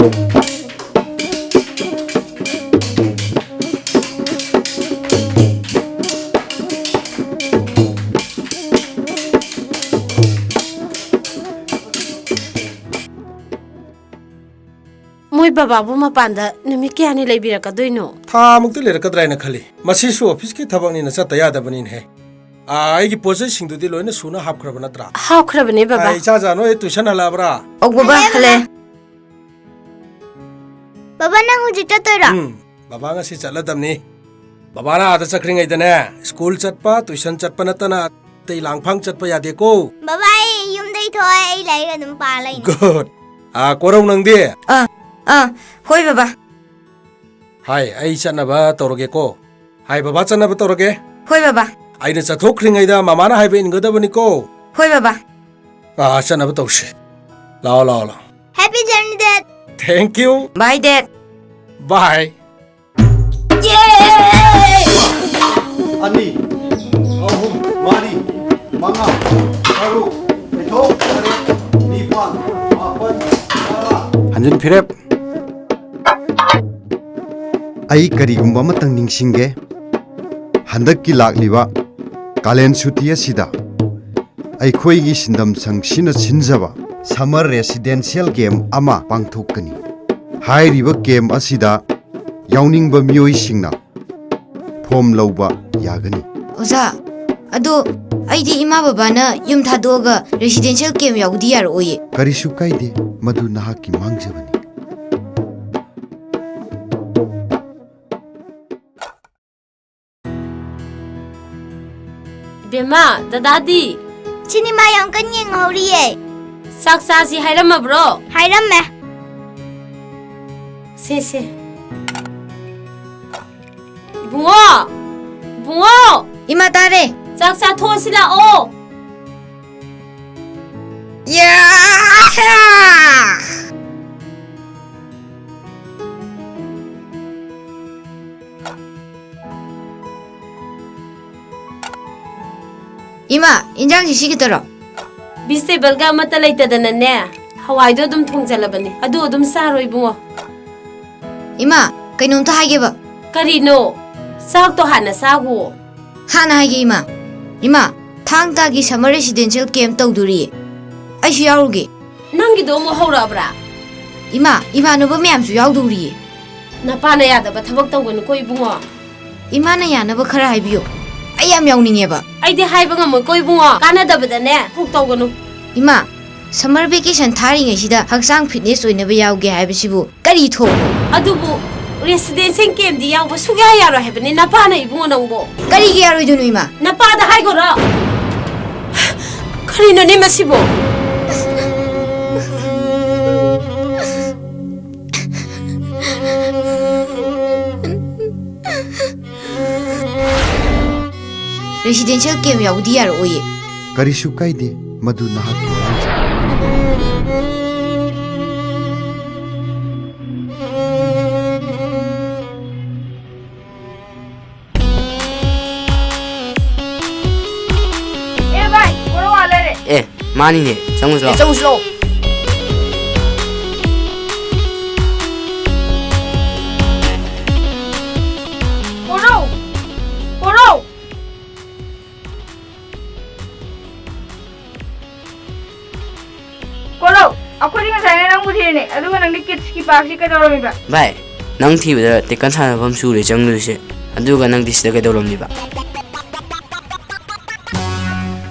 Moi baba bu mapanda numi kyani leibirakadoino tha mukti lerakadraina khali masisu office ki thabakni na chata yada banin he ai gi pose singdu di loina suna hapkhraba natra hapkhrabani baba ai cha jano e tuition halabra og baba khale baba nang huji chatoira baba nga si chaladamni baba na ada chakring ai dana school chatpa tuition chatpa natana tei langphang chatpa yade ko baba ai yum dei thoi ai lai ga dum pa lai good korong nang di hoi baba hai ai chanaba toroge ko hai baba chanaba toroge hoi baba ai na chathokring ai da mama na hai be ingodabani ko hoi baba chanaba tawse lao lao lao happy journey dad thank you bye dad bye yay Ani ahum mari manga taru ethok nipan mapan hanjin phirep ai karigumba matang ningsinge handakki lakliba kalen suti asida ai khoigi sindam sangsina sinjaba summer residential game ama pangthokani hairiba game asida yauningba mioi singna form lauba yagani oza ado aidi ima baba na yum thadoga residential game yaudi yar oye karisu kaide madu nahaki mangjabani bema dadadi cinema yang kan yeng hori ye saksa si hairam bro hairam me se bungo ima tare saksa thosila o ya ima injang si sigitoro vegetable ga mata leitadana ne hawai do dum thongjalabani adu dum saroi bungo ima kainom ta hageba karino sak to hana sagu hana hage ima thang ta gi summer residential game tawduri ai shu yaruge nangi do mo hawrabra ima no ba myam su yawduri napana yada ba thabak tawganu koi bungo ima na yana ba khara haibiyo ai yam yawninge ba aide haiba ngam koi bungo kana dabada ne thuk tawganu ima summer vacation thari ngai sida haksang fitness oina ba yawge haibisibu kari tho adubu residential game di yaw ba sugya yaro hebani napana ibungo nangbo kari ge yaro dunu ima napada hai gora karino ne masibo residential game yaudi yar oye karisu kaide madu nahaki 마니네 정우슬로 보러 꼬로 아코디가 자네랑 부티네 아두가 낭디 키츠키 박시 까다로미바 바이 낭 TV다 때간 사람 수리 정르시 아두가 낭 디스다 까다로미바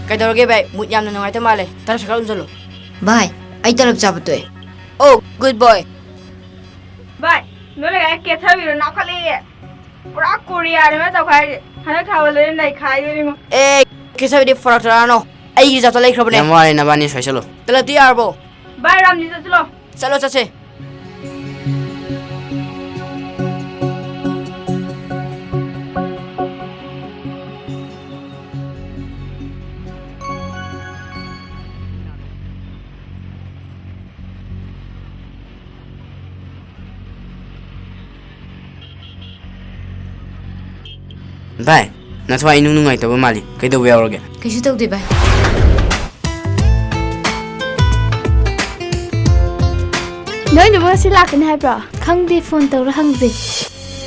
Kaidorge bai mut yamna nungai ta male tar sakal unjalo bye ai tarap jabatoy oh good boy 바이 너네가 깨타비로 나칼리 pura Korea में तो खाए खाना खावले नहीं खाए नहीं मो eh kisa di faratarano ai gi jata lai khrabne yamware na bani saisalo tala ti arbo bye Ram ji चलो chalo chase Bye. That's why inung nungai to mali. Kay do we orge. kaisu tawde bye ꯅꯣꯏꯅꯕꯨ ꯉꯁꯤ ꯂꯥꯛꯀꯅꯤ ꯍꯥꯏꯕ꯭ꯔꯣ? ꯈꯪꯗꯦ phone ꯇꯧꯔ ꯍꯪꯖꯦ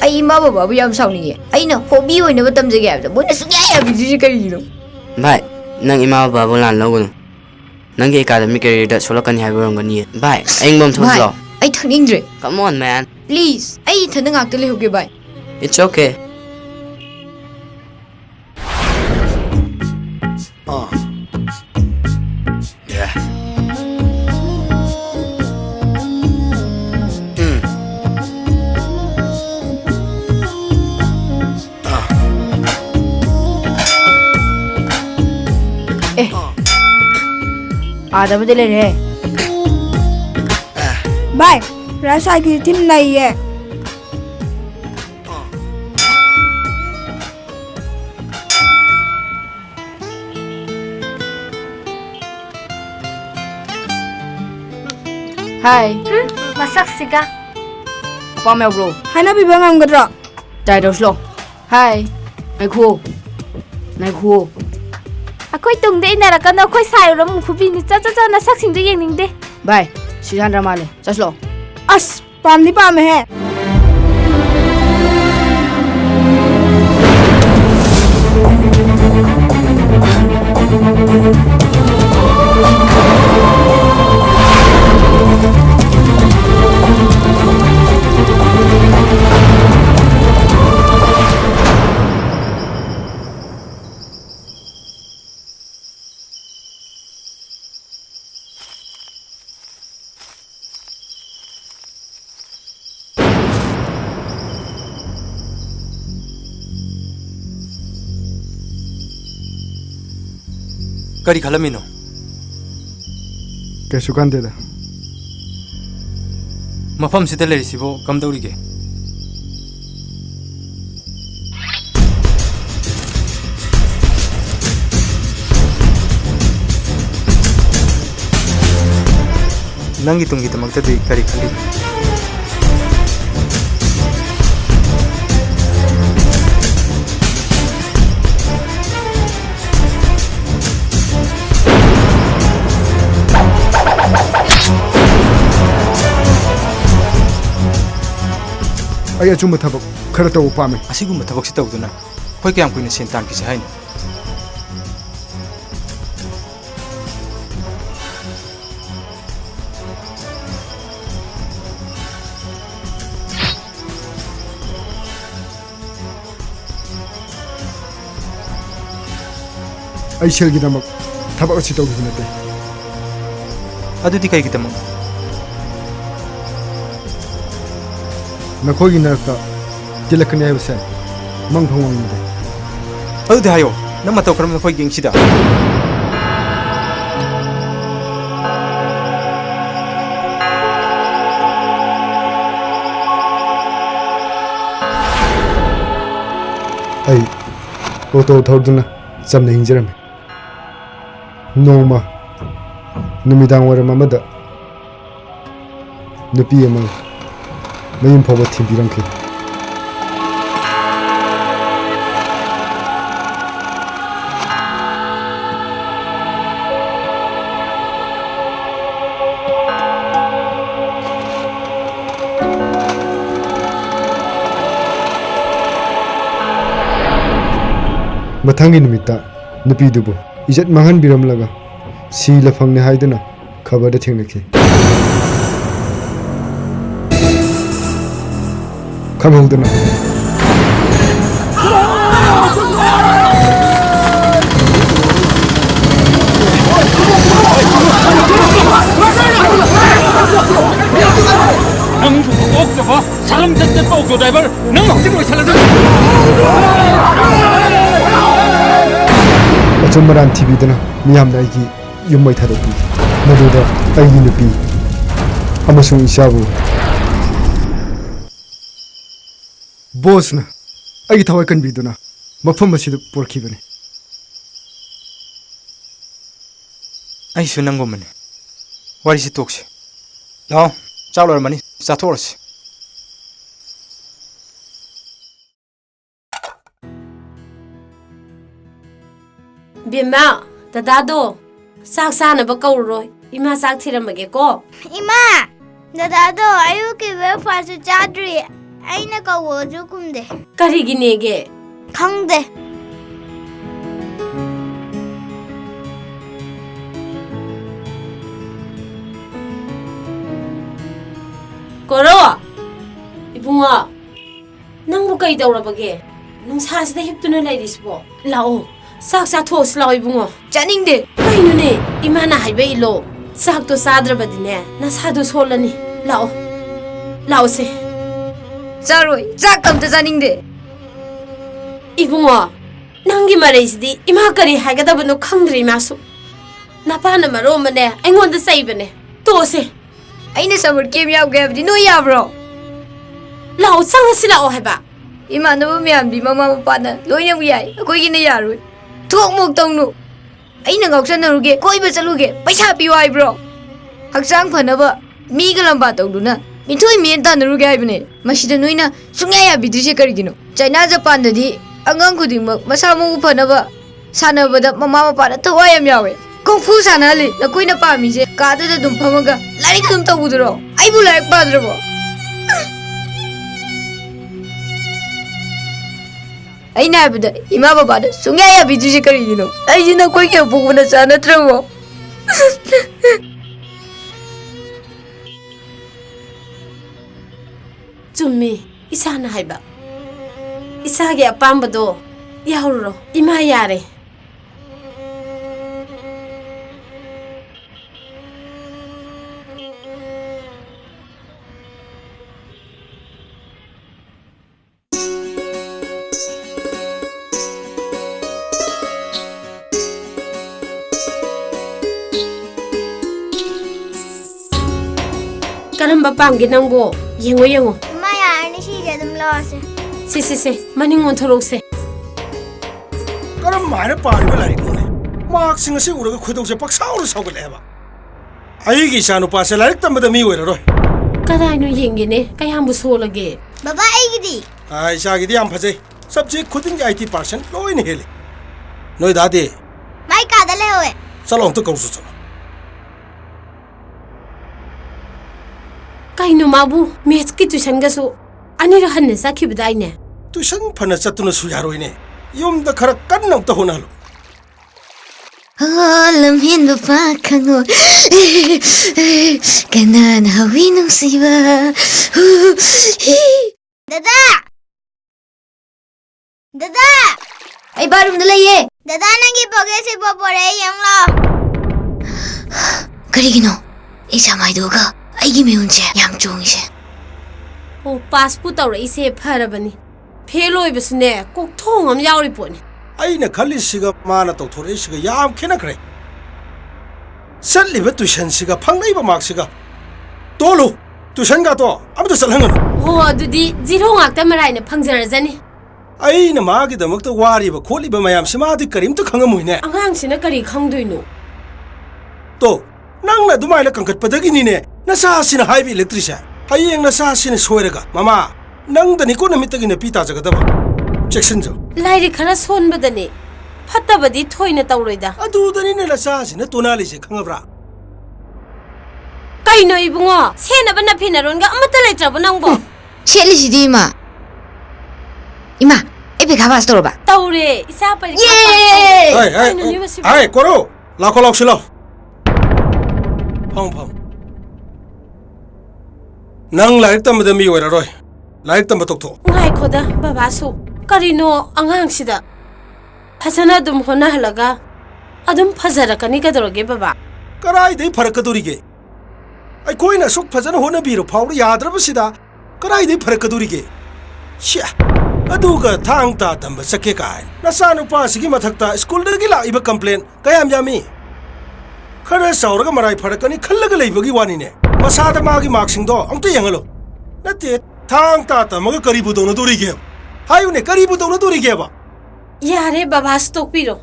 ꯑꯩ ꯏꯃꯥ ꯕꯕꯥꯕꯨ ꯌꯥꯝ ꯁꯥꯎꯅꯤꯡꯉꯦ ꯑꯩꯅ ꯍꯣꯕꯤ ꯑꯣꯏꯅꯕ ꯇꯝꯖꯒꯦ ꯍꯥꯏꯕꯗ ꯃꯣꯏꯅ ꯁꯨꯡꯌꯥ ꯌꯥꯕꯤꯗ꯭ꯔꯤꯁꯦ ꯀꯔꯤꯒꯤꯅꯣ ꯚꯥꯏ ꯅꯪ ꯏꯃꯥ ꯕꯕꯥꯕꯨ ꯂꯥꯟ ꯂꯧꯒꯅꯨ ꯅꯪꯒꯤ ꯑꯦꯀꯥꯗꯃꯤꯛ ꯀꯦꯔꯤꯌꯔꯗ ꯁꯣꯛꯂꯛꯀꯅꯤ ꯍꯥꯏꯕ ꯑꯣꯏꯔꯝꯒꯅꯤꯌꯦ ꯚꯥꯏ ꯑꯌꯤꯡꯕ ꯑꯃ ꯊꯣꯛꯁꯤ ꯂꯥꯛꯑꯣ ꯑꯩ ꯊꯛꯅꯤꯡꯗ꯭ꯔꯦ ꯀꯝ ꯑꯣꯟ ꯃꯦꯟ ꯄ꯭ꯂꯤꯖ ꯑꯩ ꯏꯊꯟꯗ ꯉꯥꯛꯇ ꯂꯩꯍꯧꯒꯦ ꯚꯥꯏ ꯏꯠꯁ ꯑꯣꯀꯦ आदमदे ले रहे भाई रासा की थीम नहीं है हाय ꯃꯁꯛꯁꯤꯒ पापा मैं ब्रो है ना भी बंगम कर रहा टाइडोस लो हाय मैं खो ꯑꯩꯈꯣꯏ ꯇꯨꯡꯗ ꯏꯟꯅꯔꯛꯀꯅꯣ ꯑꯩꯈꯣꯏ ꯁꯥꯏꯔꯨꯔ ꯃꯨꯐꯨꯕꯤꯅꯤ ꯆꯠ ꯅꯁꯛꯁꯤꯡꯗꯣ ꯌꯦꯡꯅꯤꯡꯗꯦ बाय सीजन रमाले चलो अस पामनी पाम है ꯀꯔꯤ ꯈꯜꯂꯝꯃꯤꯅꯣ ꯀꯩꯁꯨ ꯀꯥꯟꯗꯦꯗ ꯃꯐꯝꯁꯤꯗ ꯂꯩꯔꯤꯁꯤꯕꯨ ꯀꯝꯗꯧꯔꯤꯒꯦ ꯅꯪꯒꯤ ꯇꯨꯡꯒꯤꯗꯃꯛꯇꯗꯤ ꯀꯔꯤ ꯈꯜꯂꯤ ꯑꯩ ꯑꯆꯨꯝꯕ ꯊꯕꯛ ꯈꯔ ꯇꯧꯕ ꯄꯥꯝꯃꯤ ꯑꯁꯤꯒꯨꯝꯕ ꯊꯕꯛꯁꯤ ꯇꯧꯗꯨꯅ ꯑꯩꯈꯣꯏ ꯀꯌꯥꯝ ꯀꯨꯏꯅ ꯁꯦꯟ ꯇꯥꯟꯈꯤꯁꯦ ꯍꯥꯏꯅꯣ ꯑꯩ ꯁꯦꯜꯒꯤꯗꯃꯛ ꯊꯕꯛ ꯑꯁꯤ ꯇꯧꯈꯤꯕ ꯅꯠꯇꯦ ꯑꯗꯨꯗꯤ ꯀꯩꯒꯤꯗꯃꯛ ꯅꯈꯣꯏꯒꯤ ꯅꯔꯛꯇ ꯇꯤꯜꯂꯛꯀꯅꯤ ꯍꯥꯏꯕꯁꯦ ꯃꯪ ꯐꯥꯎ ꯉꯝꯗꯦ ꯑꯗꯨꯗꯤ ꯍꯥꯏꯌꯣ ꯅꯪ ꯃꯇꯧ ꯀꯔꯝꯅ ꯑꯩꯈꯣꯏ ꯒꯦꯡꯁꯤꯗ ꯑꯩ ꯑꯣꯇꯣ ꯊꯧꯗꯨꯅ ꯆꯝꯅ ꯍꯤꯡꯖꯔꯝꯃꯤ ꯅꯣꯡꯃ ꯅꯨꯃꯤꯗꯥꯡ ꯋꯥꯏꯔꯝ ꯑꯃꯗ ꯅꯨꯄꯤ ꯑꯃ ꯃꯌꯨꯝ ꯐꯥꯎꯕ ꯊꯤꯟꯕꯤꯔꯝꯈꯤ ꯃꯊꯪꯒꯤ ꯅꯨꯃꯤꯠꯇ ꯅꯨꯄꯤꯗꯨꯕꯨ ꯏꯖꯠ ꯃꯥꯡꯍꯟꯕꯤꯔꯝꯂꯒ ꯁꯤꯂ ꯐꯪꯅꯤ ꯍꯥꯏꯗꯨꯅ ꯈꯕꯔꯗ ꯊꯦꯡꯅꯈꯤ ꯈꯪꯍꯧꯗꯅ ꯅꯪꯕꯨ ꯑꯣꯛꯇꯕ ꯁꯥꯂꯝꯆꯠ ꯆꯠꯄ ꯑꯣꯛꯇꯣ ꯗ꯭ꯔꯥꯏꯚꯔ ꯅꯪ ꯍꯧꯖꯤꯛ ꯂꯣꯏꯁꯜꯂꯁꯤ ꯑꯆꯨꯝ ꯃꯔꯥꯟ ꯊꯤꯕꯤꯗꯨꯅ ꯃꯤꯌꯥꯝꯅ ꯑꯩꯒꯤ ꯌꯨꯝ ꯃꯩ ꯊꯥꯗꯣꯛꯄꯤ ꯃꯗꯨꯗ ꯑꯩꯒꯤ ꯅꯨꯄꯤ ꯑꯃꯁꯨꯡ ꯏꯆꯥꯕꯨ ꯕꯣꯁꯅ ꯑꯩꯒꯤ ꯊꯋꯥꯏ ꯀꯟꯕꯤꯗꯨꯅ ꯃꯐꯝ ꯑꯁꯤꯗ ꯄꯨꯔꯛꯈꯤꯕꯅꯤ ꯑꯩꯁꯨ ꯅꯪꯒꯨꯝꯕꯅꯤ ꯋꯥꯔꯤꯁꯤ ꯇꯣꯛꯁꯤ ꯂꯥꯛꯑꯣ ꯆꯥꯛ ꯂꯣꯏꯔꯝꯃꯅꯤ ꯆꯥꯊꯣꯛꯔꯁꯤ ꯕꯤꯃꯥ ꯗꯗꯥꯗꯣ ꯆꯥꯛ ꯆꯥꯅꯕ ꯀꯧꯔꯔꯣꯏ ꯏꯃꯥ ꯆꯥꯛ ꯊꯤꯔꯝꯃꯒꯦꯀꯣ इमा ꯗꯗꯥꯗꯣ ꯑꯌꯨꯛꯀꯤ ꯕ꯭ꯔꯦꯛꯐꯥꯁꯁꯨ ꯆꯥꯗ꯭ꯔꯤ ꯑꯩꯅ ꯀꯧꯕꯁꯨ ꯈꯨꯝꯗꯦ ꯀꯔꯤꯒꯤꯅꯦꯒꯦ ꯈꯪꯗꯦ ꯀꯣꯔꯣ ꯏꯕꯨꯡꯉꯣ ꯅꯪꯕꯨ ꯀꯩ ꯇꯧꯔꯕꯒꯦ ꯅꯨꯡꯁꯥꯁꯤꯗ ꯍꯤꯞꯇꯨꯅ ꯂꯩꯔꯤꯁꯤꯕꯣ ꯂꯥꯛꯑꯣ ꯆꯥꯛ ꯆꯥꯊꯣꯛꯑꯁꯤ ꯂꯥꯛꯑꯣ ꯏꯕꯨꯡꯉꯣ ꯆꯥꯅꯤꯡꯗꯦ ꯀꯩꯅꯣꯅꯦ ꯏꯃꯥꯅ ꯍꯥꯏꯕ ꯏꯜꯂꯣ ꯆꯥꯛꯇꯣ ꯆꯥꯗ꯭ꯔꯕꯗꯤꯅꯦ ꯅꯁꯥꯗꯣ ꯁꯣꯜꯂꯅꯤ ꯂꯥꯛꯑꯣ ꯂꯥꯛꯑꯣꯁꯦ ꯆꯥꯔꯣꯏ ꯆꯥꯛ ꯑꯝꯇ ꯆꯥꯅꯤꯡꯗꯦ 이붕어 ꯅꯪꯒꯤ ꯃꯔꯩꯁꯤꯗꯤ ꯏꯃꯥ ꯀꯔꯤ ꯍꯥꯏꯒꯗꯕꯅꯣ ꯈꯪꯗ꯭ꯔꯦ ꯏꯃꯥꯁꯨ ꯅꯄꯥꯅ ꯃꯔꯣꯝꯃꯅꯦ ꯑꯩꯉꯣꯟꯗ ꯆꯩꯕꯅꯦ ꯇꯣꯛꯑꯁꯦ ꯑꯩꯅ ꯁꯝꯃꯔ ꯀꯦꯝ ꯌꯥꯎꯒꯦ ꯍꯥꯏꯕꯗꯤ ꯅꯣꯏ ꯌꯥꯕ꯭ꯔꯣ ꯂꯥꯛꯑꯣ ꯆꯪꯉꯁꯤ ꯂꯥꯛꯑꯣ ꯍꯥꯏꯕ 이만하면 미안비 마마 빠나 로이냐고 야이 거기는 야루 툭 먹동루 아이는 걱정나루게 거이버 짤루게 पैसा पियो आइब्रो हक्सांग फनबा मीगा लंबा तौदुना मिथोय मेन तानरुगे आइबने मसिदा नोइना सुंगाया बिदिसे करिगिनो चाइना जापान ददि अंगांग खुदिंमक मसा मगु फनबा सानबदा ममा मपाना थवा याम यावे कुंफु सानाले नकोइना पामीजे काददा दुम फमगा लारिक दुम तौबुदरो आइबु लाइक पाद्रबो ꯑꯩꯅ ꯍꯥꯏꯕꯗ ꯏꯃꯥ ꯕꯕꯥꯗ ꯁꯨꯡꯌꯥ ꯌꯥꯕꯤꯗ꯭ꯔꯤꯁꯦ ꯀꯔꯤꯒꯤꯅꯣ ꯑꯩꯁꯤ ꯅꯈꯣꯏꯒꯤ ꯄꯣꯛꯄ ꯅꯆꯥ ꯅꯠꯇ꯭ꯔꯕꯣ ꯆꯨꯝꯃꯤ ꯏꯁꯥꯅ ꯍꯥꯏꯕ ꯏꯁꯥꯒꯤ ꯑꯄꯥꯝꯕꯗꯣ ꯌꯥꯎꯔꯨꯔꯣ ꯏꯃꯥ ꯌꯥꯔꯦ ꯀꯔꯝꯕ ꯄꯥꯝꯒꯦ ꯅꯪꯕꯣ ꯌꯦꯡꯉꯣ ꯌꯦꯡꯉꯣ ꯏꯃꯥ ꯌꯥꯔꯅꯤ ꯁꯤꯁꯦ ꯑꯗꯨꯝ ꯂꯧꯔꯁꯦ ꯁꯦ ꯃꯅꯤꯡ ꯑꯣꯟꯊꯣꯔꯛꯁꯦ ꯀꯔꯝꯍꯥꯏꯅ ꯄꯥꯔꯤꯕ ꯂꯥꯏꯔꯤꯛꯅꯣꯅꯦ ꯃꯥꯔꯛꯁꯤꯡ ꯑꯁꯤ ꯎꯔꯒ ꯈꯣꯏꯗꯧꯁꯦ ꯄꯛꯁꯥꯎꯅ ꯁꯥꯎꯒꯠꯂꯛꯑꯦꯕ ꯑꯩꯒꯤ ꯏꯆꯥꯅꯨꯄꯥꯁꯦ ꯂꯥꯏꯔꯤꯛ ꯇꯝꯕꯗ ꯃꯤ ꯑꯣꯏꯔꯔꯣꯏ ꯀꯗꯥꯏꯅꯣ ꯌꯦꯡꯒꯦꯅꯦ ꯀꯌꯥꯝꯕꯨ ꯁꯣꯜꯂꯒꯦ ꯕꯕꯥ ꯑꯩꯒꯤꯗꯤ ꯏꯆꯥꯒꯤꯗꯤ ꯌꯥꯝ ꯐꯖꯩ ꯁꯕꯖꯦꯛ ꯈꯨꯗꯤꯡꯒꯤ 80% ꯂꯣꯏꯅ ꯍꯦꯜꯂꯤ ꯅꯣꯏ ꯗꯥꯗꯤ ꯃꯥꯏ ꯀꯥꯗ ꯂꯩꯍꯧꯋꯦ ꯆꯠꯂꯣ ꯑꯝꯇ ꯀꯧꯔꯨ ꯆꯠꯂꯣ ꯀꯩꯅꯣ ꯃꯥꯕꯨ ꯃꯦꯠꯁꯀꯤ ꯇ꯭ꯌꯨꯁꯟꯒꯁꯨ ꯑꯅꯤꯔꯛ ꯍꯟꯅ ꯆꯠꯈꯤꯕꯗꯥꯏꯅꯦ ꯇ꯭ꯌꯨꯁꯟ ꯐꯅ ꯆꯠꯇꯨꯅꯁꯨ ꯌꯥꯔꯣꯏꯅꯦ ꯌꯨꯝꯗ ꯈꯔ ꯀꯟꯅ ꯑꯝꯇ ꯍꯣꯠꯅꯍꯜꯂꯨ ꯂꯝꯍꯦꯟꯕ ꯄꯥꯈꯪꯉꯣ ꯀꯅꯥꯅ ꯍꯧꯋꯤ ꯅꯨꯡꯁꯤꯕ ꯗꯗꯥ ꯗꯗꯥ ꯑꯩ ꯕꯥꯔꯨꯝꯗ ꯂꯩꯌꯦ ꯗꯗꯥ ꯅꯪꯒꯤ ꯄꯣꯀꯦꯠ ꯁꯤꯛꯄ ꯄꯣꯔꯛꯑꯦ ꯌꯦꯡꯂꯣ ꯀꯔꯤꯒꯤꯅꯣ ꯑꯦꯛꯖꯥꯝ ꯍꯥꯏꯗꯣꯛꯑꯒ ꯑꯩꯒꯤ ꯃꯤꯍꯨꯟꯁꯦ ꯌꯥꯝ ꯆꯣꯡꯉꯤꯁꯦ ꯑꯣ ꯄꯥꯁꯄꯨ ꯇꯧꯔꯛꯏꯁꯦ ꯐꯔꯕꯅꯤ ꯐꯦꯜ ꯑꯣꯏꯕꯁꯨꯅꯦ ꯀꯣꯛꯊꯣꯡ ꯑꯃ ꯌꯥꯎꯔꯤ ꯄꯣꯠꯅꯤ ꯑꯩꯅ ꯈꯜꯂꯤꯁꯤꯒ ꯃꯥꯅ ꯇꯧꯊꯣꯔꯛꯏꯁꯤꯒ ꯌꯥꯝ ꯈꯦꯠꯅꯈ꯭ꯔꯦ ꯆꯠꯂꯤꯕ ꯇ꯭ꯌꯨꯁꯟꯁꯤꯒ ꯐꯪꯂꯛꯏꯕ ꯃꯥꯔꯛꯁꯤꯒ ꯇꯣꯜꯂꯨ ꯇ꯭ꯌꯨꯁꯟꯒꯥꯇꯣ ꯑꯃꯇ ꯆꯠꯍꯟꯒꯅꯨ ꯍꯣ ꯑꯗꯨꯗꯤ ꯖꯤꯔꯣ ꯉꯥꯛꯇ ꯃꯔꯥꯏꯅ ꯐꯪꯖꯔꯖꯅꯤ ꯑꯩꯅ ꯃꯥꯒꯤꯗꯃꯛꯇ ꯋꯥꯔꯤꯕ ꯈꯣꯠꯂꯤꯕ ꯃꯌꯥꯝꯁꯤ ꯃꯥꯗꯤ ꯀꯔꯤꯝꯇ ꯈꯪꯉꯝꯃꯣꯏꯅꯦ ꯑꯉꯥꯡꯁꯤꯅ ꯀꯔꯤ ꯈꯪꯗꯣꯏꯅꯣ ꯇꯣ ꯅꯪꯅ ꯑꯗꯨꯃꯥꯏꯅ ꯀꯟꯈꯠꯄꯗꯒꯤꯅꯤꯅꯦ ꯅꯆꯥꯁꯤꯅ ꯍꯥꯏꯕ ꯏꯜꯂꯛꯇ꯭ꯔꯤꯁꯦ ꯍꯌꯦꯡ ꯅꯆꯥꯁꯤꯅ ꯁꯣꯏꯔꯒ ꯃꯃꯥ ꯅꯪꯗꯅꯤꯀꯣ ꯅꯨꯃꯤꯠꯇꯒꯤ ꯅꯄꯤ ꯇꯥꯖꯒꯗꯕ ꯆꯦꯛꯁꯤꯟꯖꯧ ꯂꯥꯏꯔꯤꯛ ꯈꯔ ꯁꯣꯟꯕꯗꯅꯤ ꯐꯠꯇꯕꯗꯤ ꯊꯣꯏꯅ ꯇꯧꯔꯣꯏꯗ ꯑꯗꯨꯗꯅꯤꯅꯦ ꯅꯆꯥꯁꯤꯅ ꯇꯣꯅꯥꯂꯤꯁꯦ ꯈꯪꯉꯕ꯭ꯔꯥ ꯀꯩꯅꯣ ꯏꯕꯨꯡꯉꯣ ꯁꯦꯟꯅꯕ ꯅꯐꯤꯅꯔꯣꯟꯒ ꯑꯃꯠꯇ ꯂꯩꯇ꯭ꯔꯕ ꯅꯪꯕꯣ ꯁꯦꯠꯂꯤꯁꯤꯗꯤ ꯏꯃꯥ ꯏꯃꯥ ꯑꯩ ꯄꯩꯈꯥ ꯄꯥꯁ ꯇꯧꯔꯕ ꯇꯧꯔꯦ ꯏꯆꯥ ꯄꯔꯤꯈꯥ ꯍꯥꯏ ꯀꯣꯔꯣ ꯂꯥꯛꯈꯣ ꯂꯥꯎꯁꯤꯜꯂꯣ ꯐꯝ ꯅꯪ ꯂꯥꯏꯔꯤꯛ ꯇꯝꯕꯗ ꯃꯤ ꯑꯣꯏꯔꯔꯣꯏ ꯂꯥꯏꯔꯤꯛ ꯇꯝꯕ ꯇꯣꯛꯊꯣꯛ ꯉꯥꯏꯈꯣꯗ ꯕꯕꯥꯁꯨ ꯀꯔꯤꯅꯣ ꯑꯉꯥꯡꯁꯤꯗ ꯐꯖꯅ ꯑꯗꯨꯝ ꯍꯣꯠꯅꯍꯜꯂꯒ ꯑꯗꯨꯝ ꯐꯖꯔꯛꯀꯅꯤ ꯀꯩꯗꯧꯔꯒꯦ ꯕꯕꯥ ꯀꯔꯥꯏꯗꯩ ꯐꯔꯛꯀꯗꯣꯔꯤꯒꯦ ꯑꯩꯈꯣꯏꯅ ꯑꯁꯨꯛ ꯐꯖꯅ ꯍꯣꯠꯅꯕꯤꯔ ꯐꯥꯎꯕ ꯌꯥꯗ꯭ꯔꯕꯁꯤꯗ ꯀꯔꯥꯏꯗꯩ ꯐꯔꯛꯀꯗꯣꯔꯤꯒꯦ ꯁꯤꯌꯥ ꯑꯗꯨꯒ ꯊꯥꯡ ꯇꯥ ꯇꯝꯕ ꯆꯠꯀꯦ ꯀꯥꯏ ꯅꯆꯥꯅꯨꯄꯥꯁꯤꯒꯤ ꯃꯊꯛꯇ ꯁ꯭ꯀꯨꯜꯗꯒꯤ ꯂꯥꯛꯏꯕ ꯀꯝꯄ꯭ꯂꯦꯟ ꯀꯌꯥꯝ ꯌꯥꯝꯃꯤ खर चाउरगा मराई फरकनी खल्लगा लेबगी वानीने मसादा मागी मार्क्सिंगदो अमता यंगलो नते थांग ता तमगा करीबु दोनो दोरिगे हायुने करीबु दोनो दोरिगे बा यारे बाबा स्टॉक पिरो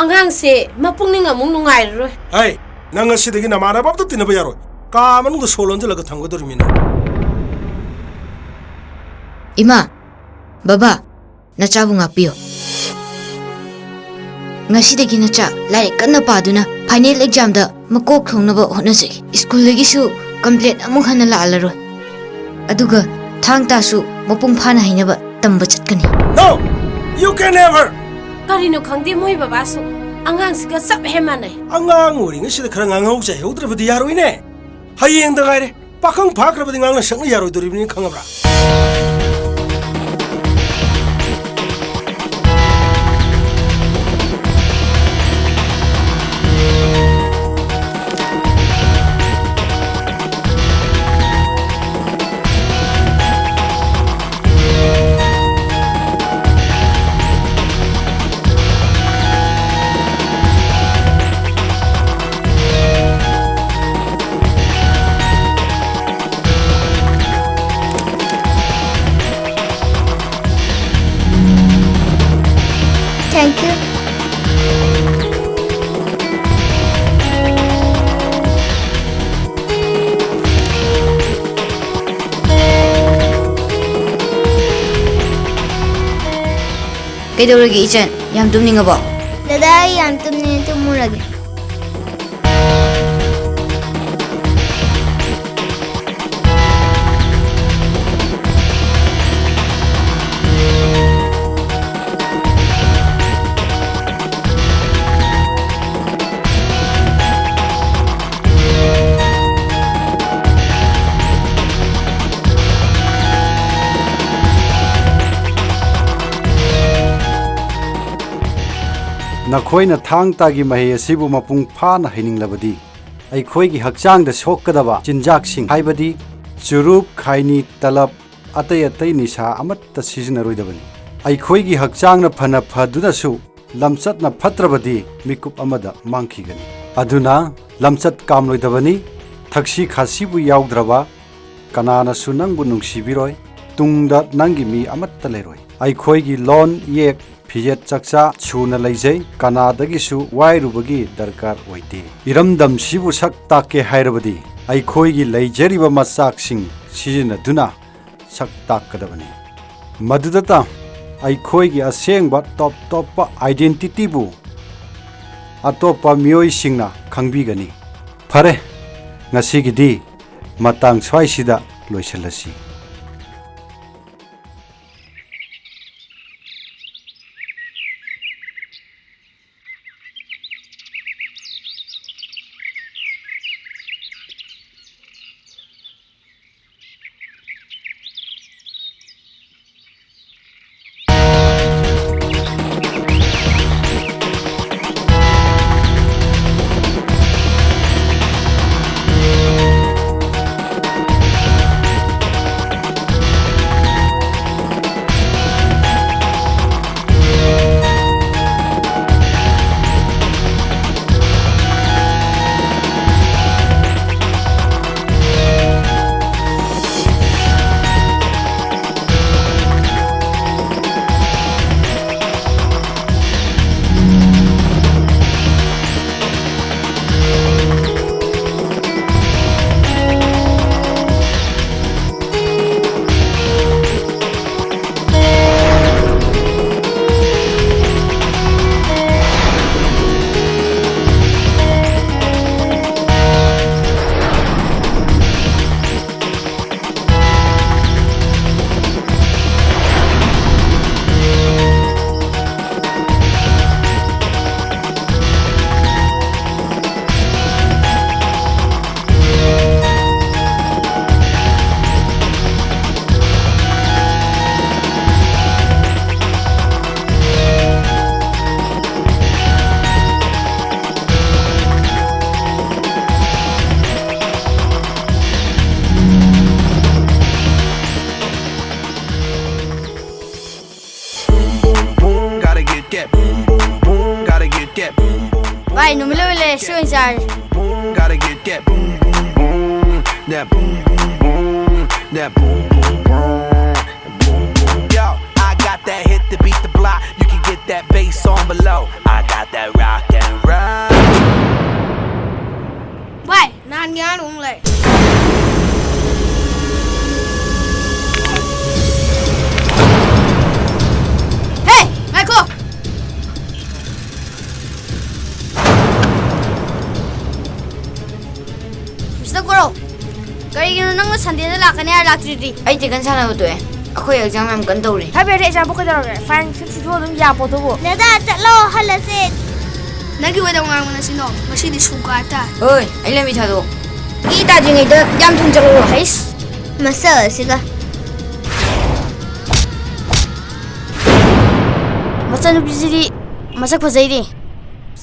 अंगांग से मपुंगनिंग अमुंग नुंगाइरो हाय नंगा सिदगी नमाना बाबतो तिनबा यारो का मनुंग सोलोंजलगा थंगो दोरिमिना इमा बाबा नचाबु ngapiyo ngasi nacha larik kanna paduna final exam da makok thongnaba honasai school lagi su complain ꯑꯃꯨꯛ ꯍꯟꯅ ꯂꯥꯛꯍꯜꯂꯔꯣꯏ ꯑꯗꯨꯒ ꯊꯥꯡ ꯇꯥꯁꯨ ꯃꯄꯨꯡ ꯐꯥꯅ ꯍꯩꯅꯕ ꯇꯝꯕ ꯆꯠꯀꯅꯤ No! You can never! ꯀꯔꯤꯅꯣ ꯈꯪꯗꯦ ꯃꯣꯏ ꯕꯕꯥꯁꯨ ꯑꯉꯥꯡꯁꯤꯒ ꯆꯞ ꯍꯦ ꯃꯥꯟꯅꯩ ꯑꯉꯥꯡ ꯑꯣꯏꯔꯤꯉꯩꯁꯤꯗ ꯈꯔ ꯉꯥꯡꯍꯧꯖꯩ ꯍꯧꯗ꯭ꯔꯕꯗꯤ ꯌꯥꯔꯣꯏꯅꯦ ꯍꯌꯦꯡꯗ ꯉꯥꯏꯔꯦ ꯄꯥꯈꯪ ꯐꯥꯈ꯭ꯔꯕꯗꯤ ꯉꯥꯡꯅ ꯁꯛꯅ ꯌꯥꯔꯣꯏꯗꯣꯔꯤꯕꯅꯤ ꯈꯪꯉꯕ꯭ꯔꯥ Thank you. ꯀꯩꯗꯧꯔꯒꯦ ꯏꯆꯟ ꯌꯥꯝ ꯇꯨꯝꯅꯤꯡꯉꯕꯣ Dada, I am tumurage. ꯅꯈꯣꯏꯅ ꯊꯥꯡ ꯇꯥꯒꯤ ꯃꯍꯩ ꯑꯁꯤꯕꯨ ꯃꯄꯨꯡ ꯐꯥꯅ ꯍꯩꯅꯤꯡꯂꯕꯗꯤ ꯑꯩꯈꯣꯏꯒꯤ ꯍꯛꯆꯥꯡꯗ ꯁꯣꯛꯀꯗꯕ ꯆꯤꯟꯖꯥꯛꯁꯤꯡ ꯍꯥꯏꯕꯗꯤ ꯆꯨꯔꯨꯞ ꯈꯥꯏꯅꯤ ꯇꯂꯞ ꯑꯇꯩ ꯅꯤꯁꯥ ꯑꯃꯠꯇ ꯁꯤꯖꯤꯟꯅꯔꯣꯏꯗꯕꯅꯤ ꯑꯩꯈꯣꯏꯒꯤ ꯍꯛꯆꯥꯡꯅ ꯐꯅ ꯐꯗꯨꯅꯁꯨ ꯂꯝꯆꯠꯅ ꯐꯠꯇ꯭ꯔꯕꯗꯤ ꯃꯤꯀꯨꯞ ꯑꯃꯗ ꯃꯥꯡꯈꯤꯒꯅꯤ ꯑꯗꯨꯅ ꯂꯝꯆꯠ ꯀꯥꯝꯂꯣꯏꯗꯕꯅꯤ ꯊꯛꯁꯤ ꯈꯥꯁꯤꯕꯨ ꯌꯥꯎꯗ꯭ꯔꯕ ꯀꯅꯥꯅꯁꯨ ꯅꯪꯕꯨ ꯅꯨꯡꯁꯤꯕꯤꯔꯣꯏ ꯇꯨꯡꯗ ꯅꯪꯒꯤ ꯃꯤ ꯑꯃꯠꯇ ꯂꯩꯔꯣꯏ ꯑꯩꯈꯣꯏꯒꯤ ꯂꯣꯟ ꯌꯦꯛ ꯐꯤꯖꯦꯠ ꯆꯛꯆꯥ ꯁꯨꯅ ꯂꯩꯖꯩ ꯀꯅꯥꯗꯒꯤꯁꯨ ꯋꯥꯏꯔꯨꯕꯒꯤ ꯗꯔꯀꯥꯔ ꯑꯣꯏꯗꯦ ꯏꯔꯝꯗꯝꯁꯤꯕꯨ ꯁꯛ ꯇꯥꯛꯀꯦ ꯍꯥꯏꯔꯕꯗꯤ ꯑꯩꯈꯣꯏꯒꯤ ꯂꯩꯖꯔꯤꯕ ꯃꯆꯥꯛꯁꯤꯡ ꯁꯤꯖꯤꯟꯅꯗꯨꯅ ꯁꯛ ꯇꯥꯛꯀꯗꯕꯅꯤ ꯃꯗꯨꯗꯇ ꯑꯩꯈꯣꯏꯒꯤ ꯑꯁꯦꯡꯕ ꯇꯣꯞ ꯇꯣꯞꯄ ꯑꯥꯏꯗꯦꯟꯇꯤꯇꯤꯕꯨ ꯑꯇꯣꯞꯄ ꯃꯤꯑꯣꯏꯁꯤꯡꯅ ꯈꯪꯕꯤꯒꯅꯤ ꯐꯔꯦ ꯉꯁꯤꯒꯤꯗꯤ ꯃꯇꯥꯡ ꯁ꯭ꯋꯥꯏꯁꯤꯗ ꯂꯣꯏꯁꯤꯜꯂꯁꯤ Vai, no me lo le show inside. Gotta get that boom boom boom, that boom boom boom, that boom boom boom, boom boom. Yo, I got that hit to beat the block. You can get that bass on below. I got that rock and roll. Vai, nan nga luôn lại. Hey, Michael. Mr. Goro, ꯑꯃ ꯁꯟꯗꯦꯗ ꯂꯥꯛꯀꯅꯤ ꯍꯥꯏꯔ ꯂꯥꯛꯇ꯭ꯔꯤꯗꯤ ꯑꯩ ꯇꯤꯀꯟ ꯁꯥꯟꯅꯕ ꯇꯣꯛꯑꯦ ꯑꯩꯈꯣꯏ exam ꯌꯥꯝ ꯀꯟꯅ ꯇꯧꯔꯤ ꯍꯥꯏꯕꯦꯔꯦ ꯑꯦꯛꯖꯥꯝꯕꯨ ꯀꯩꯗꯧꯔꯒꯦ ꯐꯥꯏꯟ 52 ꯑꯗꯨꯝ ꯌꯥꯄꯣꯠꯇꯨꯕꯨ ꯗꯗꯥ ꯆꯠꯂꯣ ꯍꯜꯂꯁꯦ ꯅꯪꯒꯤ ꯋꯦꯗꯧ ꯉꯥꯡꯕꯅ ꯁꯤꯅꯣ ꯉꯁꯤꯗꯤ ꯁꯨꯒꯥꯏ ꯍꯥꯏꯇꯥꯔꯦ ꯍꯣꯏ ꯑꯩ ꯂꯝꯕꯤ ꯊꯥꯗꯣꯛ ꯏ ꯇꯥꯗ꯭ꯔꯤꯉꯩꯗ ꯌꯥꯝ ꯊꯨꯅ ꯆꯠꯂꯣ ꯍꯩꯁ ꯃꯁꯛ ꯑꯁꯤꯒ ꯃꯆꯥꯅꯨꯄꯤꯁꯤꯗꯤ ꯃꯁꯛ ꯐꯖꯩꯅꯦ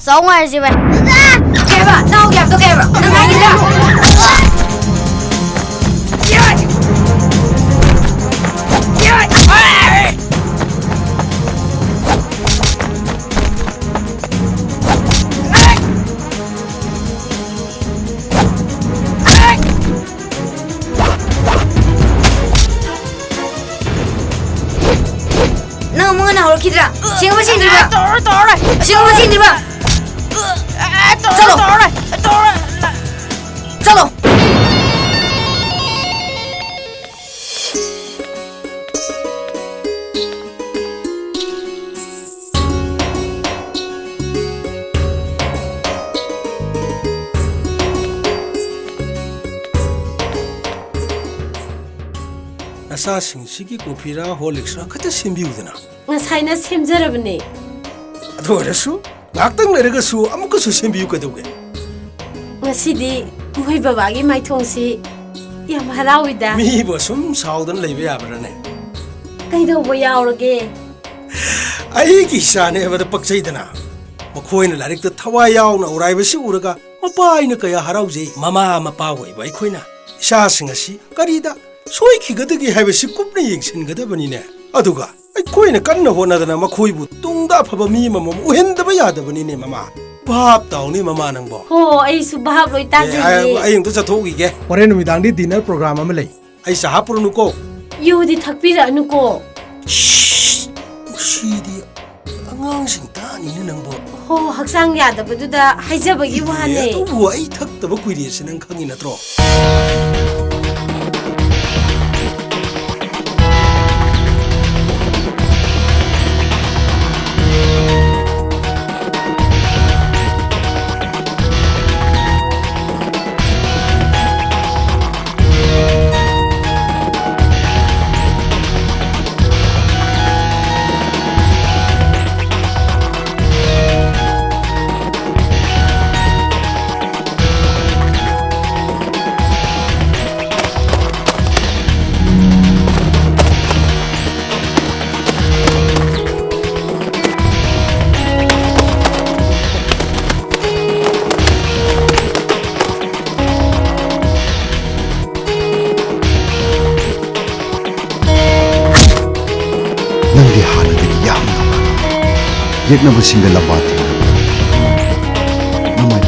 ꯆꯥꯎ ꯉꯥꯏꯔꯁꯤ ꯚꯥꯏ ꯀꯩ ꯍꯥꯏꯕ ꯅꯪ ꯍꯧꯖꯤꯛ ꯌꯥꯝ ꯇꯧ ꯀꯩ ꯍꯥꯏꯕ ꯅꯪ ꯍꯥꯏꯒꯤꯗ꯭ꯔꯥ ꯅꯪ ꯑꯃꯨꯛ ꯉꯟꯅ ꯍꯧꯔꯛꯈꯤꯗ꯭ꯔꯥ ꯁꯤꯡꯕ ꯁꯤꯡꯗ꯭ꯔꯤꯕ ꯁꯤꯡꯕ ꯁꯤꯡꯗ꯭ꯔꯤꯕ चलो चलो ꯅꯁꯥꯁꯤꯡꯁꯤꯒꯤ ꯀꯣꯐꯤꯔꯥ ꯍꯣꯔꯂꯤꯛꯁꯔꯥ ꯈꯛꯇ ꯁꯦꯝꯕꯤꯌꯨꯗꯅ ꯉꯁꯥꯏꯅ ꯁꯦꯝꯖꯔꯕꯅꯦ ꯑꯗꯨ ꯑꯣꯏꯔꯁꯨ ꯉꯥꯛꯇꯪ ꯂꯩꯔꯒꯁꯨ ꯑꯃꯨꯛꯀꯁꯨ ꯁꯦꯝꯕꯤꯌꯨ ꯀꯩꯗꯧꯒꯦ ꯉꯁꯤꯗꯤ ꯃꯣꯏ ꯕꯕꯥꯒꯤ ꯃꯥꯏꯊꯣꯡꯁꯤ ꯌꯥꯝ ꯍꯔꯥꯎꯏꯗ ꯃꯤꯕꯨ ꯁꯨꯝ ꯁꯥꯎꯗꯅ ꯂꯩꯕ ꯌꯥꯕ꯭ꯔꯥꯅꯦ ꯀꯩꯗꯧꯕ ꯌꯥꯎꯔꯒꯦ ꯑꯩꯒꯤ ꯏꯆꯥꯅꯦ ꯍꯥꯏꯕꯗ ꯄꯛꯆꯩꯗꯅ ꯃꯈꯣꯏꯅ ꯂꯥꯏꯔꯤꯛꯇ ꯊꯋꯥꯏ ꯌꯥꯎꯅ ꯎꯔꯥꯏꯕꯁꯤ ꯎꯔꯒ ꯃꯄꯥ ꯑꯩꯅ ꯀꯌꯥ ꯍꯔꯥꯎꯖꯩ ꯃꯃꯥ ꯃꯄꯥ ꯑꯣꯏꯕ ꯑꯩꯈꯣꯏꯅ ꯏꯆꯥꯁꯤꯡ ꯑꯁꯤ ꯀꯔꯤꯗ ꯁꯣꯏꯈꯤꯒꯗꯒꯦ ꯍꯥꯏꯕꯁꯤ ꯀꯨꯞꯅ ꯌꯦꯡꯁꯤꯟꯒꯗꯕꯅꯤꯅꯦ ꯑꯗꯨꯒ ꯑꯩꯈꯣꯏꯅ ꯀꯟꯅ ꯍꯣꯠꯅꯗꯅ ꯃꯈꯣꯏꯕꯨ ꯇꯨꯡꯗ ꯑꯐꯕ ꯃꯤ ꯑꯃꯃꯝ ꯎꯍꯟꯗꯕ ꯌꯥꯗꯕꯅꯤꯅꯦ ꯃꯃꯥ ꯚꯥꯞ ꯇꯥꯎꯅꯤ ꯃꯃꯥ ꯅꯪꯕꯣ ꯍꯣ ꯑꯩꯁꯨ ꯚꯥꯞ ꯂꯣꯏ ꯇꯥꯖꯩꯌꯦ ꯑꯩ ꯑꯝꯇ ꯆꯠꯊꯣꯛꯎꯈꯤꯒꯦ ꯍꯣꯔꯦꯟ ꯅꯨꯃꯤꯗꯥꯡꯗꯤ ꯗꯤꯅꯔ ꯄ꯭ꯔꯣꯒ꯭ꯔꯥꯝ ꯑꯃ ꯂꯩ ꯑꯩ ꯆꯥꯍꯥ ꯄꯨꯔꯅꯨꯀꯣ ꯌꯨꯗꯤ ꯊꯛꯄꯤꯔꯛꯑꯅꯨꯀꯣ ꯁꯤꯗꯤ ꯑꯉꯥꯡꯁꯤꯡ ꯇꯥꯅꯤꯅ ꯅꯪꯕꯣ ꯍꯣ ꯍꯛꯆꯥꯡ ꯌꯥꯗꯕꯗꯨꯗ ꯍꯥꯏꯖꯕꯒꯤ ꯋꯥꯅꯦ ꯑꯗꯨꯕꯨ ꯑꯩ ꯊꯛꯇꯕ ꯀꯨꯏꯔꯦꯁꯤ ꯅꯪ ꯈꯪꯉꯤ ꯅꯠꯇ꯭ꯔꯣ ꯅꯪꯗꯤ ꯍꯥꯟꯅꯗꯒꯤ ꯌꯥꯝꯅ ꯌꯦꯛꯅꯕꯁꯤꯡꯗ ꯂꯝꯕꯥ ꯊꯦꯡꯅꯕ ꯅꯃꯥꯏ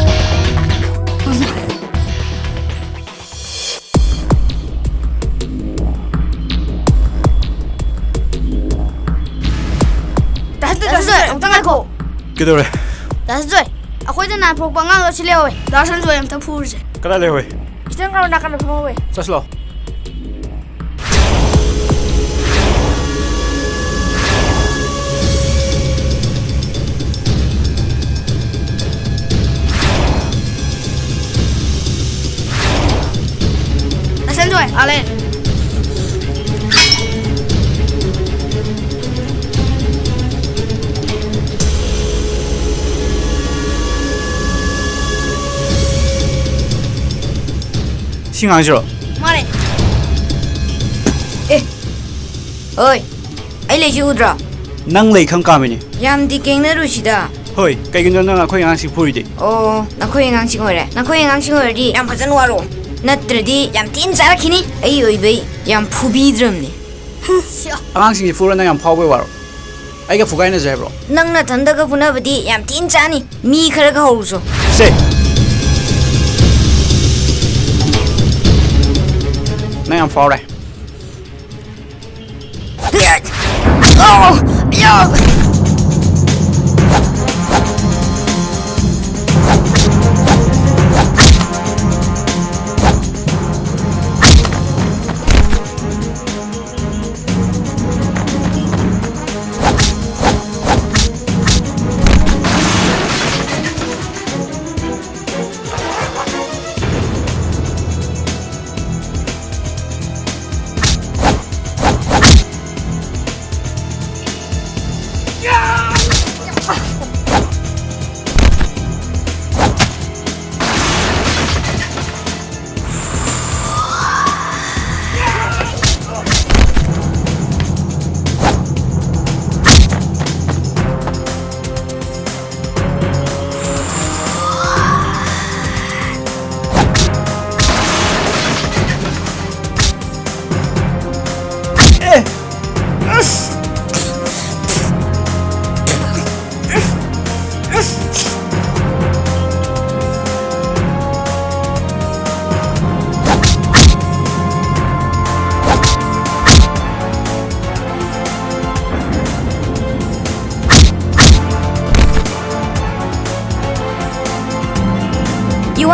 다스조이 엄청 많고 ꯀꯩꯗꯧꯔꯦ 다스조이 ꯑꯩꯈꯣꯏꯗ ꯅꯥꯟ ꯐꯣꯛꯄ ꯑꯉꯥꯡꯗꯣ ꯁꯤ ꯂꯩꯍꯧꯋꯦ ꯗꯥꯁꯟꯖꯣꯏ ꯑꯝꯇ ꯐꯨꯔꯁꯦ ꯀꯗꯥꯏ ꯂꯩꯍꯣꯏ ꯈꯤꯇꯪ ꯀꯥꯎ ꯅꯥꯀꯟꯗ ꯐꯝꯍꯧꯋꯦ ꯆꯠꯁꯤ ꯂꯥꯛꯑꯣ 다선조이 알렌 싱앙시로 말해 ꯍꯣꯏ ꯑꯩ ꯂꯩꯁꯤ ꯎꯗ꯭ꯔꯣ ꯅꯪ ꯂꯩ ꯈꯪ ꯀꯥꯃꯤꯅꯤ ꯌꯥꯝꯗꯤ ꯀꯦꯡꯅꯔꯨꯁꯤꯗ ꯍꯣꯏ ꯀꯩꯒꯤꯅꯣ ꯅꯪ ꯑꯩꯈꯣꯏ ꯑꯉꯥꯡꯁꯤ ꯐꯨꯔꯤꯗꯤ ꯑꯣ ꯅꯈꯣꯏ ꯑꯉꯥꯡꯁꯤꯡ ꯑꯣꯏꯔꯦ ꯅꯈꯣꯏ ꯑꯉꯥꯡꯁꯤꯡ ꯑꯣꯏꯔꯗꯤ ꯌꯥꯝ ꯐꯖꯅ ꯋꯥꯔꯣ ꯅꯠꯇ꯭ꯔꯗꯤ ꯌꯥꯝ ꯊꯤꯅ ꯆꯥꯔꯛꯈꯤꯅꯤ ꯑꯩ ꯑꯣꯏꯕꯩ ꯌꯥꯝ ꯐꯨꯕꯤꯗ꯭ꯔꯕꯅꯤ ꯑꯉꯥꯡꯁꯤꯡꯁꯤ ꯐꯨꯔ ꯅꯪ ꯌꯥꯝ ꯐꯥꯎꯕꯩ ꯋꯥꯔꯣ ꯑꯩꯒ ꯐꯨꯒꯥꯏꯅꯖꯦ ꯍꯥꯏꯕ꯭ꯔꯣ ꯅꯪ ꯅꯊꯟꯗꯒ ꯐꯨꯅꯕꯗꯤ ꯌꯥꯝ ꯊꯤꯅ ꯆꯥꯅꯤ ꯃꯤ ꯈꯔꯒ ꯍꯧꯔꯨꯆꯣ ꯁꯦ ꯅꯪ ꯌꯥꯝ ꯐꯥꯎꯔꯦ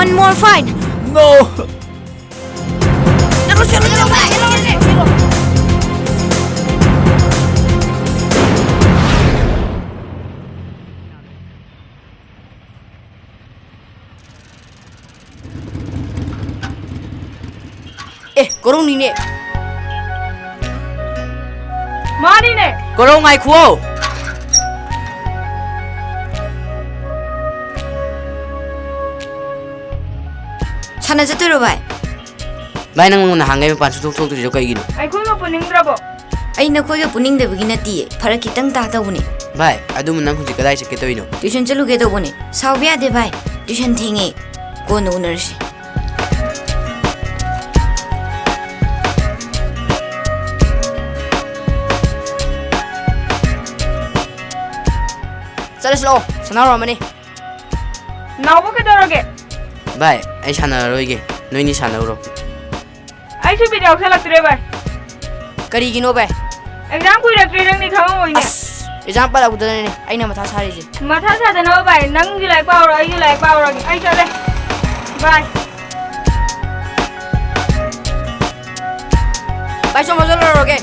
one more fight. No. Korong ni ne. Mani ne. Korong ngai khuo. Sana jatuh bai. Bai nang na hangai pa chu thok tu jo kai gi no. Ai khoi ma puning brabo. Ai na khoi ga puning de bagi na ti. Phara kitang ta ta bune. Bai adu mun nang hu ji kadai se ke toi no. Tuition chalu ge do bune. Saw bya de bai. Tuition thingi. Ko no nurse. Sala slow. Sanaro mani. Naw ba ke doroge. Bai ai sana roi ge. Noi ni sana ro. Ai su video khalak tre bai. Kari gi no bai. Exam kui rak tre rang ni khang moi ne. Exam pala ku dane ne. Ai na matha sari ji. Matha sa da no bai nang ji lai pau ro ai ji lai pau ro ai chale. Bye. Bai so mo zo ro ge.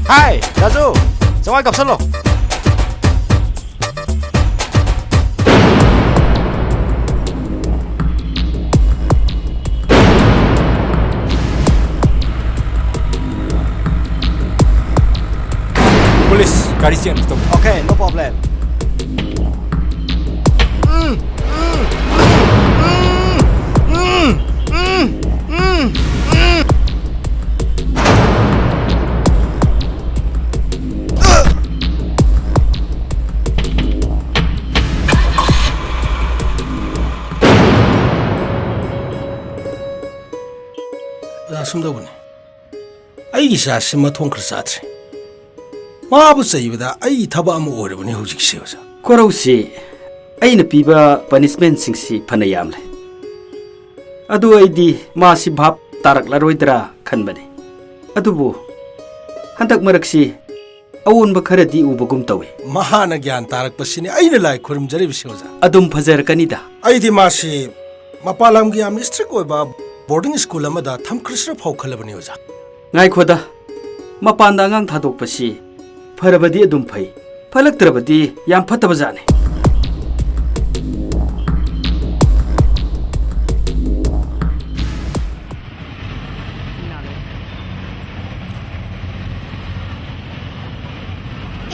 Hai, Dazu, ra ngoài gặp sân rồi. Police, garis yang stop. Okay, no problem. Asumdabune. Ai sa sima thong khar satri. Ma bu saibada ai thaba am orebune hojik se oja. Korausi aina piba punishment singsi phana yamle. Adu aidi ma si bhap tarak laroidra khanbane. Adubu hantak maraksi awun ba kharadi ubagum tawi. Mahana gyan tarak pasini aina lai khurum jari bisi oja. Adum phajar kanida. Aidi ma si mapalam gi am strict oiba boarding school amada tham khrisra phau khalabani oja. Ngai khoda mapanda ngang thadok pasi farabadi adum phai falaktrabadi yam phataba jane.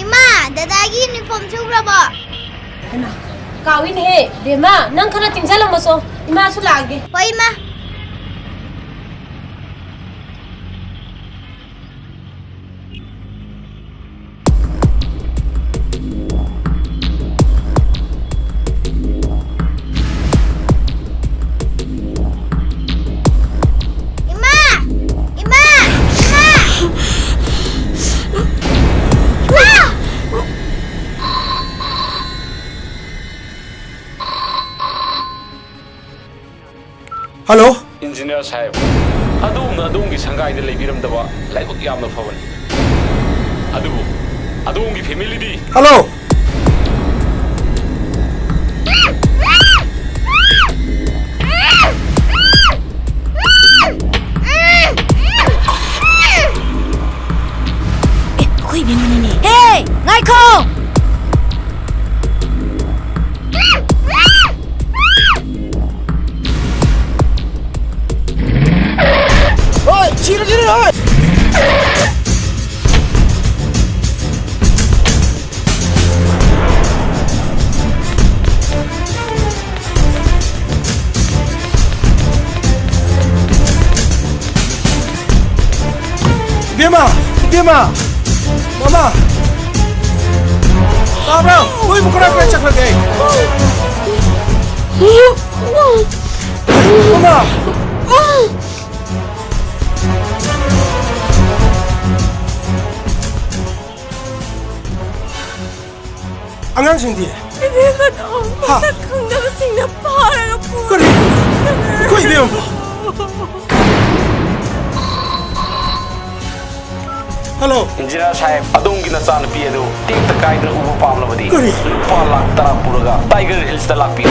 Ima, dadagi uniform chugrabo. Ima, kawin he, Bema, nang khana tingsalam maso. Ima su lage. Hoi ima. Hello? Engineer Sahib. Adum na adum ki sangai de lebiram dawa laibak yamna phawani. Adum ki family di. Hello? Khoi bin mani ne. Hey, ngai kho. Oi, chira oi. Bima, Mama. Abang, oi bukan aku yang cakap lagi. Mama. ꯑꯉꯥꯡꯁꯤꯡꯗꯤ ꯃꯁꯛ ꯈꯪꯗꯕꯁꯤꯡꯅ ꯐꯥꯔꯒ ꯀꯔꯤ ꯑꯩꯈꯣꯏ ꯏꯕꯦꯝꯃ hello Engineer Sahib, adumgi na sana pi adu tek ta kaidra ubu pamla badi. Kari? Lupa lakh tara puraga Tiger Hills ta lakpi.